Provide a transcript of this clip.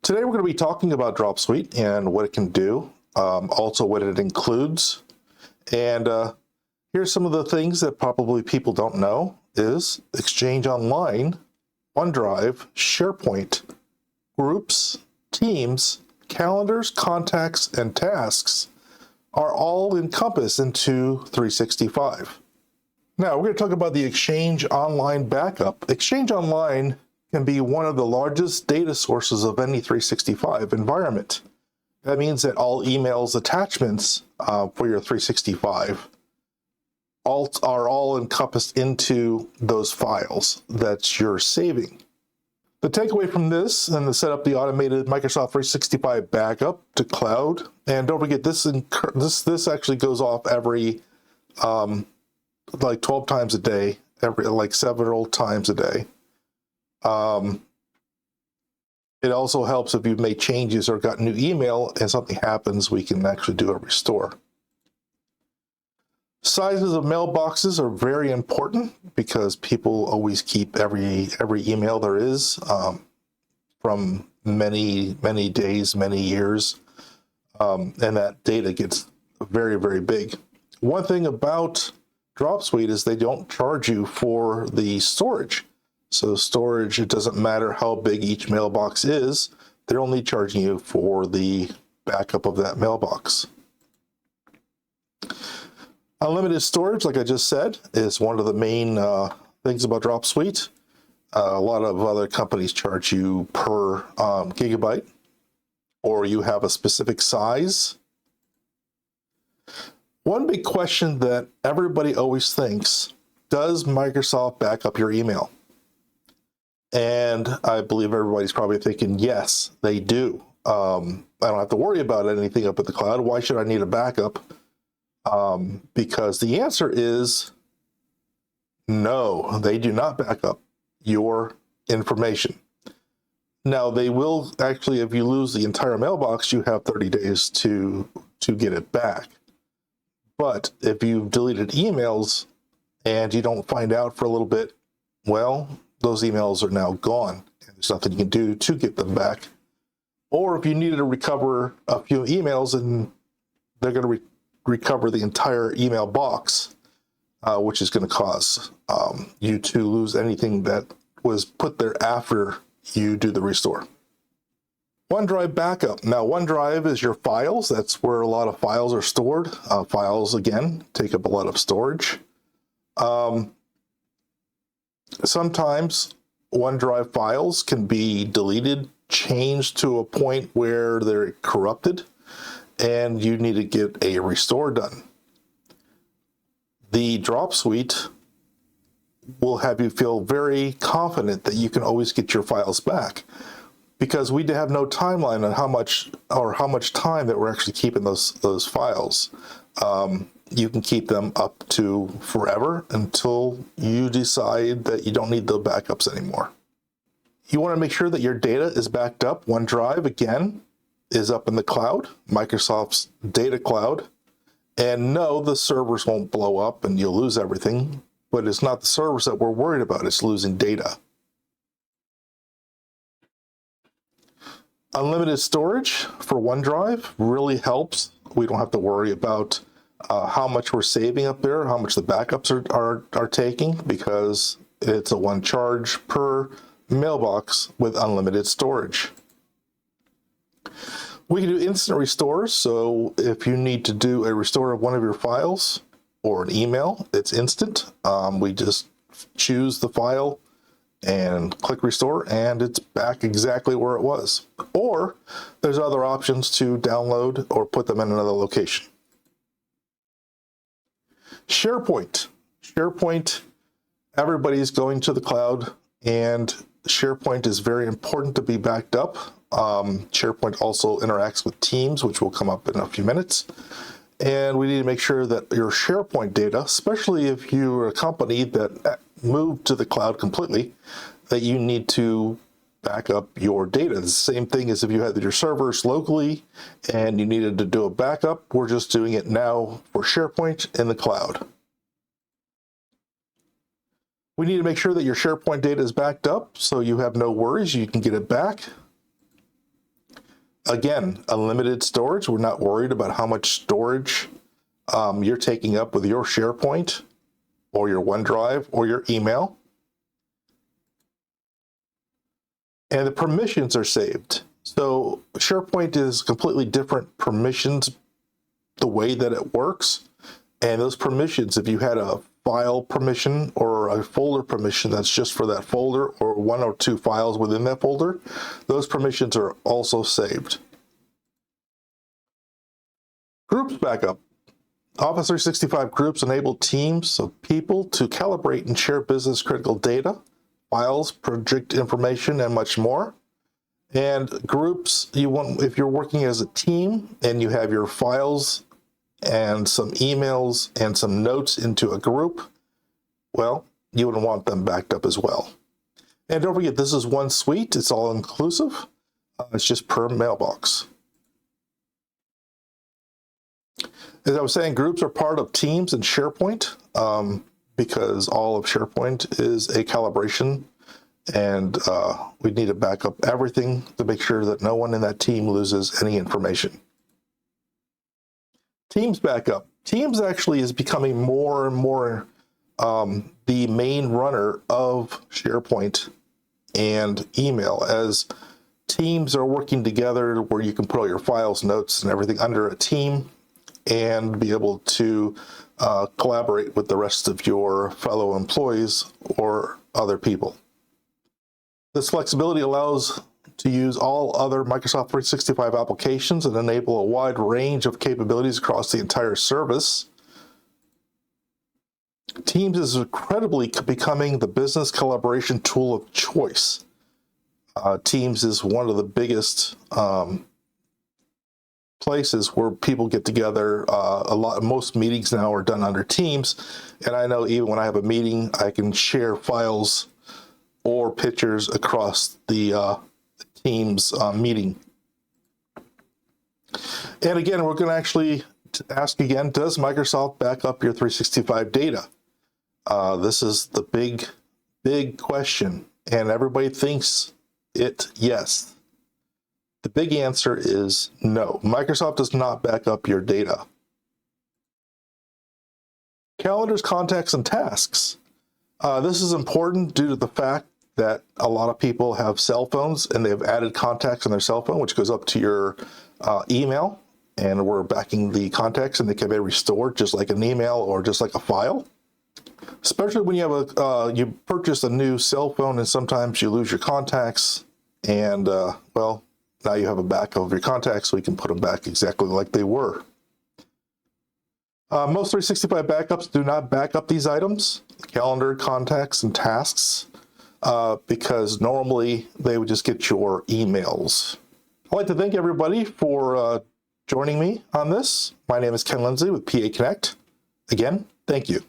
Today we're going to be talking about Dropsuite and what it can do, also what it includes. And here's some of the things that probably people don't know is Exchange Online, OneDrive, SharePoint, Groups, Teams, Calendars, Contacts, and Tasks are all encompassed into 365. Now we're going to talk about the Exchange Online backup. Exchange Online can be one of the largest data sources of any 365 environment. That means that all emails attachments for your 365 are all encompassed into those files that you're saving. The takeaway from this and to set up the automated Microsoft 365 backup to cloud, and don't forget this actually goes off every like 12 times a day, several times a day. It also helps if you've made changes or got new email and something happens, we can actually do a restore. Sizes of mailboxes are very important because people always keep every email there is from many days, many years, and that data gets very, very big. One thing about Dropsuite is they don't charge you for the storage. So storage, it doesn't matter how big each mailbox is, they're only charging you for the backup of that mailbox. Unlimited storage, like I just said, is one of the main things about Dropsuite. A lot of other companies charge you per gigabyte, or you have a specific size. One big question that everybody always thinks, does Microsoft back up your email? And I believe everybody's probably thinking, yes, they do. I don't have to worry about anything up at the cloud. Why should I need a backup? Because the answer is no, they do not back up your information. Now, they will actually, if you lose the entire mailbox, you have 30 days to get it back. But if you've deleted emails and you don't find out for a little bit, well, those emails are now gone. There's nothing you can do to get them back. Or if you needed to recover a few emails and they're going to recover the entire email box, which is going to cause you to lose anything that was put there after you do the restore. OneDrive backup. Now, OneDrive is your files. That's where a lot of files are stored. Files, again, take up a lot of storage. Sometimes OneDrive files can be deleted, changed to a point where they're corrupted, and you need to get a restore done. The Dropsuite will have you feel very confident that you can always get your files back, because we have no timeline on how much time that we're actually keeping those files. You can keep them up to forever until you decide that you don't need the backups anymore. You want to make sure that your data is backed up. OneDrive, again, is up in the cloud, Microsoft's data cloud. And no, the servers won't blow up and you'll lose everything, but it's not the servers that we're worried about, it's losing data. Unlimited storage for OneDrive really helps. We don't have to worry about how much we're saving up there, how much the backups are taking, because it's a one charge per mailbox with unlimited storage. We can do instant restores, so if you need to do a restore of one of your files or an email, it's instant. We just choose the file and click restore, and it's back exactly where it was. Or there's other options to download or put them in another location. SharePoint. SharePoint, everybody's going to the cloud, and SharePoint is very important to be backed up. SharePoint also interacts with Teams, which will come up in a few minutes. And we need to make sure that your SharePoint data, especially if you're a company that moved to the cloud completely, that you need to back up your data. The same thing as if you had your servers locally and you needed to do a backup. We're just doing it now for SharePoint in the cloud. We need to make sure that your SharePoint data is backed up so you have no worries, you can get it back. Again, unlimited storage. We're not worried about how much storage you're taking up with your SharePoint or your OneDrive or your email. And the permissions are saved. So SharePoint is completely different permissions, the way that it works. And those permissions, if you had a file permission or a folder permission that's just for that folder or one or two files within that folder, those permissions are also saved. Groups backup. Office 365 groups enable teams of people to calibrate and share business critical data, files, project information, and much more. And groups, if you're working as a team and you have your files and some emails and some notes into a group, well, you would want them backed up as well. And don't forget, this is OneSuite. It's all inclusive. It's just per mailbox. As I was saying, groups are part of Teams and SharePoint because all of SharePoint is a calibration, and we need to back up everything to make sure that no one in that team loses any information. Teams backup. Teams actually is becoming more and more the main runner of SharePoint and email, as teams are working together where you can put all your files, notes, and everything under a team and be able to collaborate with the rest of your fellow employees or other people. This flexibility allows to use all other Microsoft 365 applications and enable a wide range of capabilities across the entire service. Teams is incredibly becoming the business collaboration tool of choice. Teams is one of the biggest places where people get together. Most meetings now are done under Teams, and I know even when I have a meeting, I can share files or pictures across the Teams meeting. And again, we're going to actually ask again, does Microsoft back up your 365 data? This is the big question, and everybody thinks yes. The big answer is no. Microsoft does not back up your data. Calendars, contacts, and tasks. This is important due to the fact that a lot of people have cell phones and they have added contacts on their cell phone, which goes up to your email, and we're backing the contacts, and they can be restored just like an email or just like a file. Especially when you have you purchase a new cell phone and sometimes you lose your contacts, and well, now you have a backup of your contacts, so we can put them back exactly like they were. Most 365 backups do not back up these items, calendar, contacts, and tasks, because normally they would just get your emails. I'd like to thank everybody for joining me on this. My name is Ken Lindsay with PA Connect. Again, thank you.